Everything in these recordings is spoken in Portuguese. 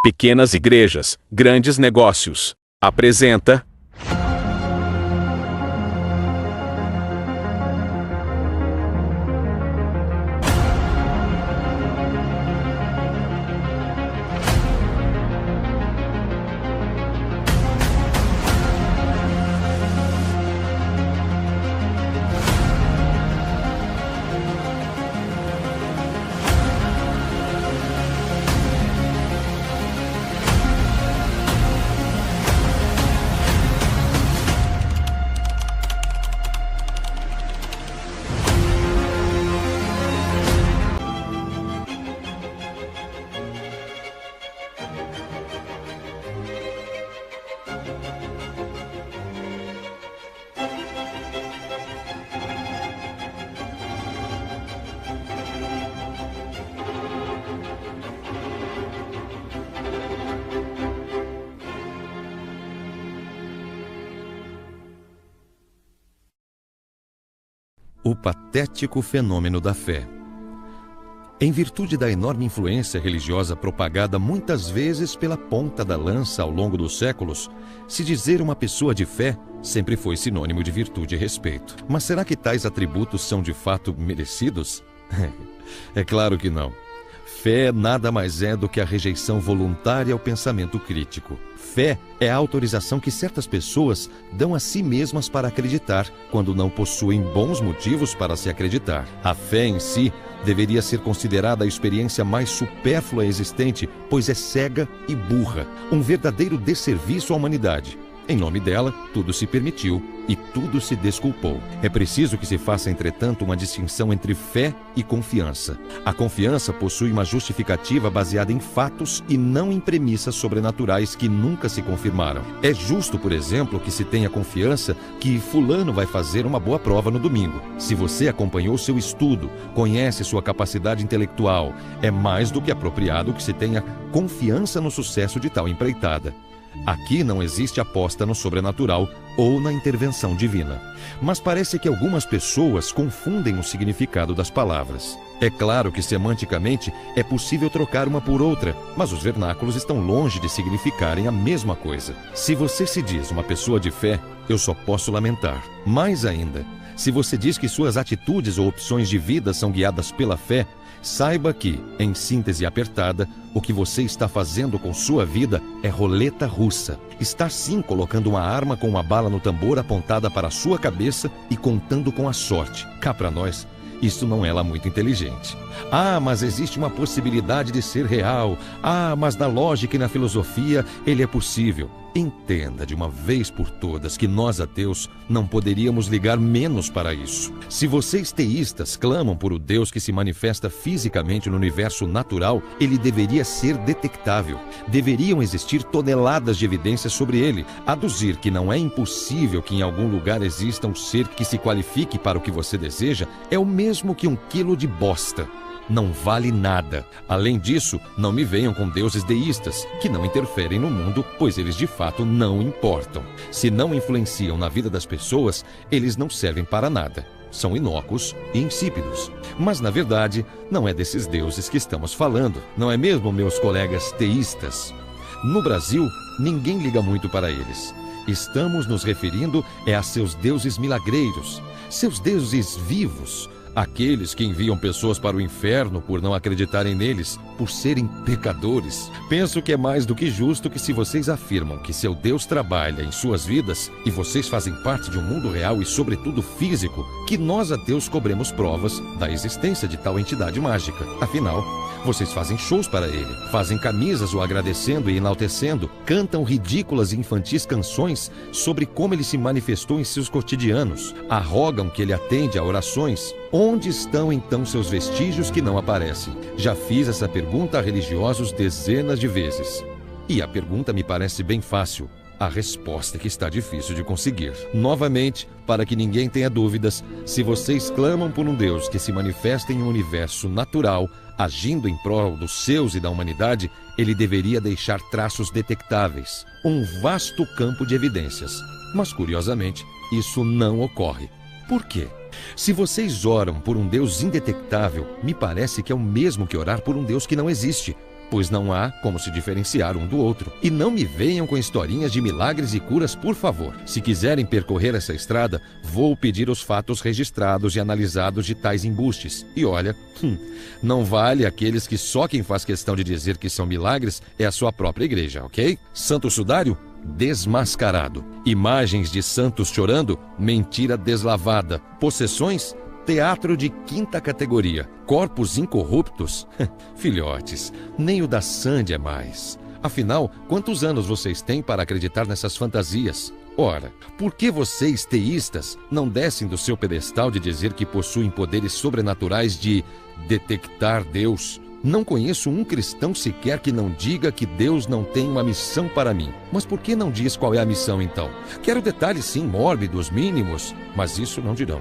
Pequenas igrejas, grandes negócios. Apresenta o patético fenômeno da fé. Em virtude da enorme influência religiosa propagada muitas vezes pela ponta da lança ao longo dos séculos, se dizer uma pessoa de fé sempre foi sinônimo de virtude e respeito. Mas será que tais atributos são de fato merecidos? É claro que não. Fé nada mais é do que a rejeição voluntária ao pensamento crítico. Fé é a autorização que certas pessoas dão a si mesmas para acreditar, quando não possuem bons motivos para se acreditar. A fé em si deveria ser considerada a experiência mais supérflua existente, pois é cega e burra, um verdadeiro desserviço à humanidade. Em nome dela, tudo se permitiu e tudo se desculpou. É preciso que se faça, entretanto, uma distinção entre fé e confiança. A confiança possui uma justificativa baseada em fatos e não em premissas sobrenaturais que nunca se confirmaram. É justo, por exemplo, que se tenha confiança que fulano vai fazer uma boa prova no domingo. Se você acompanhou seu estudo, conhece sua capacidade intelectual, é mais do que apropriado que se tenha confiança no sucesso de tal empreitada. Aqui não existe aposta no sobrenatural ou na intervenção divina. Mas parece que algumas pessoas confundem o significado das palavras. É claro que semanticamente é possível trocar uma por outra, mas os vernáculos estão longe de significarem a mesma coisa. Se você se diz uma pessoa de fé, eu só posso lamentar. Mais ainda, se você diz que suas atitudes ou opções de vida são guiadas pela fé, saiba que, em síntese apertada, o que você está fazendo com sua vida é roleta russa. Está sim colocando uma arma com uma bala no tambor apontada para a sua cabeça e contando com a sorte. Cá para nós, isso não é lá muito inteligente. Ah, mas existe uma possibilidade de ser real. Ah, mas na lógica e na filosofia ele é possível. Entenda de uma vez por todas que nós ateus não poderíamos ligar menos para isso. Se vocês teístas clamam por o Deus que se manifesta fisicamente no universo natural, ele deveria ser detectável. Deveriam existir toneladas de evidências sobre ele. Aduzir que não é impossível que em algum lugar exista um ser que se qualifique para o que você deseja é o mesmo que 1 quilo de bosta. Não vale nada. Além disso, não me venham com deuses deístas, que não interferem no mundo, pois eles de fato não importam. Se não influenciam na vida das pessoas, eles não servem para nada. São inócuos e insípidos. Mas, na verdade, não é desses deuses que estamos falando. Não é mesmo, meus colegas teístas? No Brasil, ninguém liga muito para eles. Estamos nos referindo a seus deuses milagreiros, seus deuses vivos, aqueles que enviam pessoas para o inferno por não acreditarem neles, por serem pecadores. Penso que é mais do que justo que, se vocês afirmam que seu Deus trabalha em suas vidas e vocês fazem parte de um mundo real e sobretudo físico, que nós ateus cobremos provas da existência de tal entidade mágica. Afinal, vocês fazem shows para ele, fazem camisas o agradecendo e enaltecendo, cantam ridículas e infantis canções sobre como ele se manifestou em seus cotidianos, arrogam que ele atende a orações. Onde estão então seus vestígios que não aparecem? Já fiz essa pergunta a religiosos dezenas de vezes. E a pergunta me parece bem fácil. A resposta é que está difícil de conseguir. Novamente, para que ninguém tenha dúvidas, se vocês clamam por um Deus que se manifesta em um universo natural, agindo em prol dos seus e da humanidade, ele deveria deixar traços detectáveis, um vasto campo de evidências. Mas, curiosamente, isso não ocorre. Por quê? Se vocês oram por um Deus indetectável, me parece que é o mesmo que orar por um Deus que não existe. pois não há como se diferenciar um do outro. E não me venham com historinhas de milagres e curas, por favor. Se quiserem percorrer essa estrada, vou pedir os fatos registrados e analisados de tais embustes. E olha, não vale aqueles que só quem faz questão de dizer que são milagres é a sua própria igreja, ok? Santo Sudário? Desmascarado. Imagens de santos chorando? Mentira deslavada. Possessões? Teatro de quinta categoria. Corpos incorruptos? Filhotes, nem o da Sandy é mais. Afinal, quantos anos vocês têm para acreditar nessas fantasias? Ora, por que vocês, teístas, não descem do seu pedestal de dizer que possuem poderes sobrenaturais de detectar Deus? Não conheço um cristão sequer que não diga que Deus não tem uma missão para mim. Mas por que não diz qual é a missão, então? Quero detalhes, sim, mórbidos, mínimos, mas isso não dirão.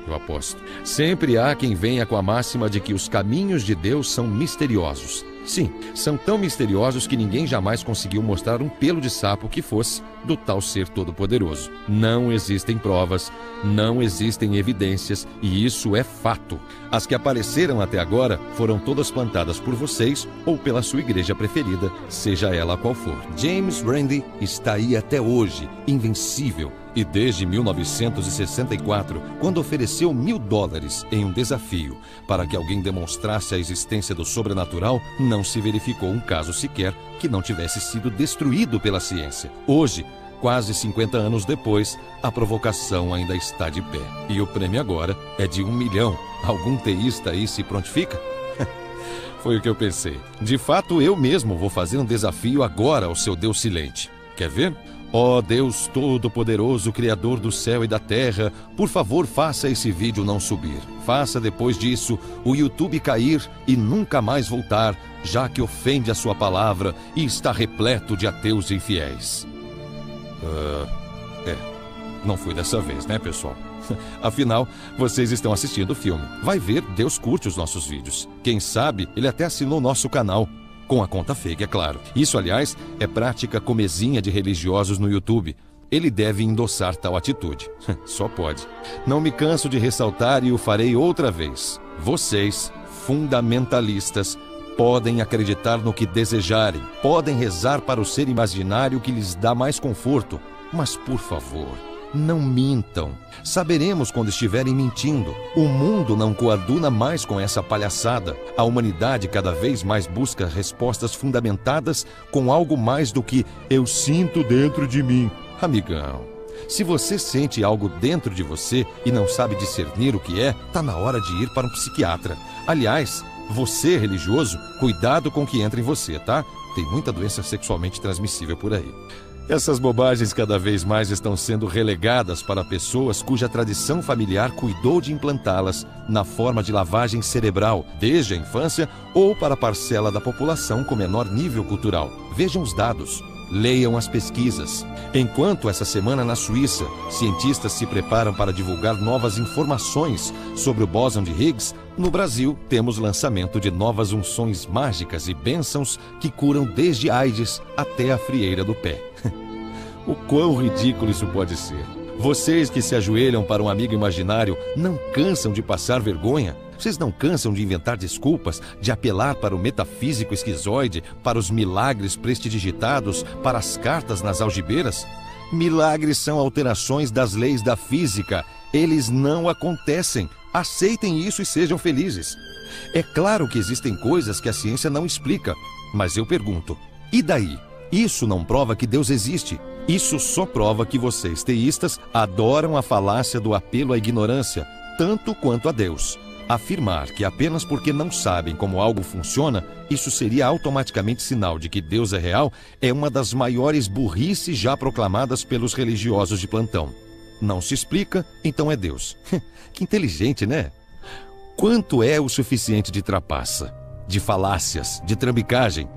Eu aposto. Sempre há quem venha com a máxima de que os caminhos de Deus são misteriosos. Sim, são tão misteriosos que ninguém jamais conseguiu mostrar um pelo de sapo que fosse do tal ser todo-poderoso. Não existem provas, não existem evidências, e isso é fato. As que apareceram até agora foram todas plantadas por vocês ou pela sua igreja preferida, seja ela qual for. James Randi está aí até hoje, invencível. E desde 1964, quando ofereceu $1000 em um desafio para que alguém demonstrasse a existência do sobrenatural, não se verificou um caso sequer que não tivesse sido destruído pela ciência. Hoje, quase 50 anos depois, a provocação ainda está de pé. E o prêmio agora é de $1 milhão. Algum teísta aí se prontifica? Foi o que eu pensei. De fato, eu mesmo vou fazer um desafio agora ao seu Deus Silente. Quer ver? Ó Deus Todo-Poderoso, Criador do céu e da terra, por favor faça esse vídeo não subir. Faça depois disso o YouTube cair e nunca mais voltar, já que ofende a sua palavra e está repleto de ateus e infiéis. Não foi dessa vez, né, pessoal? Afinal, vocês estão assistindo o filme. Vai ver, Deus curte os nossos vídeos. Quem sabe, ele até assinou nosso canal. Com a conta fake, é claro. Isso, aliás, é prática comezinha de religiosos no YouTube. Ele deve endossar tal atitude. Só pode. Não me canso de ressaltar e o farei outra vez. Vocês, fundamentalistas, podem acreditar no que desejarem. Podem rezar para o ser imaginário que lhes dá mais conforto. Mas, por favor, não mintam. Saberemos quando estiverem mentindo. O mundo não coaduna mais com essa palhaçada. A humanidade cada vez mais busca respostas fundamentadas com algo mais do que eu sinto dentro de mim. Amigão, se você sente algo dentro de você e não sabe discernir o que é, tá na hora de ir para um psiquiatra. Aliás, você religioso, cuidado com o que entra em você, tá? Tem muita doença sexualmente transmissível por aí. Essas bobagens cada vez mais estão sendo relegadas para pessoas cuja tradição familiar cuidou de implantá-las na forma de lavagem cerebral, desde a infância, ou para a parcela da população com menor nível cultural. Vejam os dados. Leiam as pesquisas. Enquanto essa semana na Suíça, cientistas se preparam para divulgar novas informações sobre o bóson de Higgs, no Brasil temos lançamento de novas unções mágicas e bênçãos que curam desde AIDS até a frieira do pé. O quão ridículo isso pode ser? Vocês que se ajoelham para um amigo imaginário não cansam de passar vergonha? Vocês não cansam de inventar desculpas, de apelar para o metafísico esquizoide, para os milagres prestidigitados, para as cartas nas algibeiras? Milagres são alterações das leis da física. Eles não acontecem. Aceitem isso e sejam felizes. É claro que existem coisas que a ciência não explica, mas eu pergunto, e daí? Isso não prova que Deus existe. Isso só prova que vocês, teístas, adoram a falácia do apelo à ignorância, tanto quanto a Deus. Afirmar que apenas porque não sabem como algo funciona, isso seria automaticamente sinal de que Deus é real, é uma das maiores burrices já proclamadas pelos religiosos de plantão. Não se explica, então é Deus. Que inteligente, né? Quanto é o suficiente de trapaça, de falácias, de trambicagem?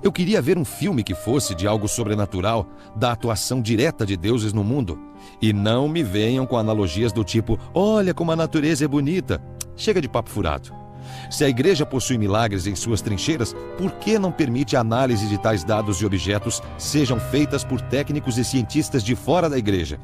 Eu queria ver um filme que fosse de algo sobrenatural, da atuação direta de deuses no mundo. E não me venham com analogias do tipo, olha como a natureza é bonita. Chega de papo furado. Se a igreja possui milagres em suas trincheiras, por que não permite a análise de tais dados e objetos sejam feitas por técnicos e cientistas de fora da igreja?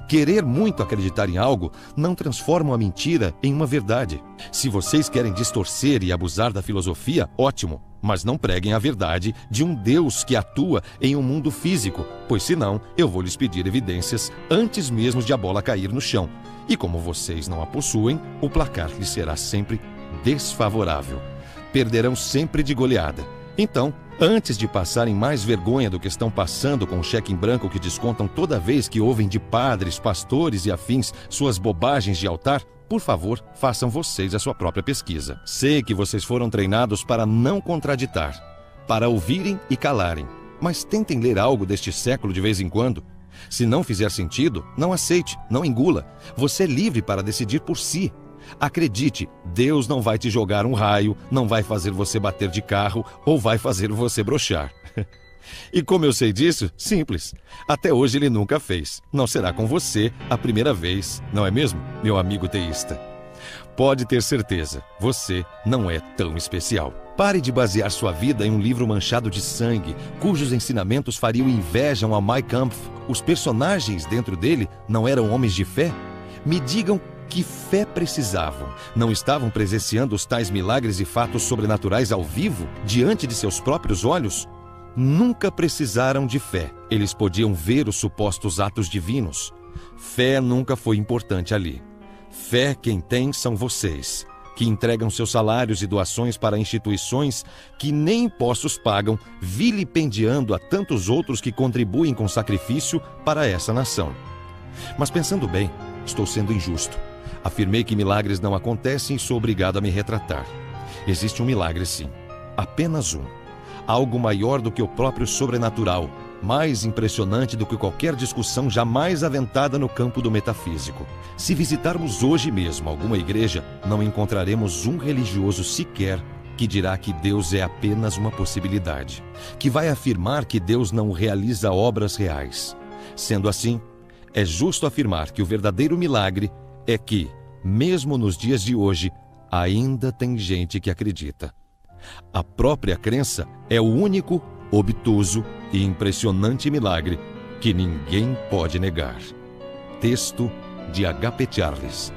Querer muito acreditar em algo não transforma uma mentira em uma verdade. Se vocês querem distorcer e abusar da filosofia, ótimo, mas não preguem a verdade de um Deus que atua em um mundo físico, pois senão eu vou lhes pedir evidências antes mesmo de a bola cair no chão. E como vocês não a possuem, o placar lhes será sempre desfavorável. Perderão sempre de goleada. Então, antes de passarem mais vergonha do que estão passando com o cheque em branco que descontam toda vez que ouvem de padres, pastores e afins suas bobagens de altar, por favor, façam vocês a sua própria pesquisa. Sei que vocês foram treinados para não contraditar, para ouvirem e calarem, mas tentem ler algo deste século de vez em quando. Se não fizer sentido, não aceite, não engula. Você é livre para decidir por si. Acredite, Deus não vai te jogar um raio, não vai fazer você bater de carro ou vai fazer você broxar. E como eu sei disso? Simples. Até hoje ele nunca fez. Não será com você a primeira vez, não é mesmo, meu amigo teísta? Pode ter certeza, você não é tão especial. Pare de basear sua vida em um livro manchado de sangue, cujos ensinamentos fariam inveja ao Mein Kampf. Os personagens dentro dele não eram homens de fé? Me digam que fé precisavam. Não estavam presenciando os tais milagres e fatos sobrenaturais ao vivo, diante de seus próprios olhos? Nunca precisaram de fé. Eles podiam ver os supostos atos divinos. Fé nunca foi importante ali. Fé quem tem são vocês, que entregam seus salários e doações para instituições que nem impostos pagam, vilipendiando a tantos outros que contribuem com sacrifício para essa nação. Mas pensando bem, estou sendo injusto. Afirmei que milagres não acontecem e sou obrigado a me retratar. Existe um milagre, sim. Apenas um. Algo maior do que o próprio sobrenatural, mais impressionante do que qualquer discussão jamais aventada no campo do metafísico. Se visitarmos hoje mesmo alguma igreja, não encontraremos um religioso sequer que dirá que Deus é apenas uma possibilidade, que vai afirmar que Deus não realiza obras reais. Sendo assim, é justo afirmar que o verdadeiro milagre é que, mesmo nos dias de hoje, ainda tem gente que acredita. A própria crença é o único, obtuso e impressionante milagre que ninguém pode negar. Texto de H.P. Charles.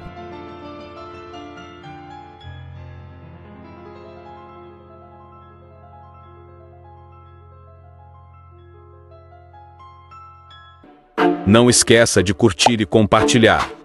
Não esqueça de curtir e compartilhar.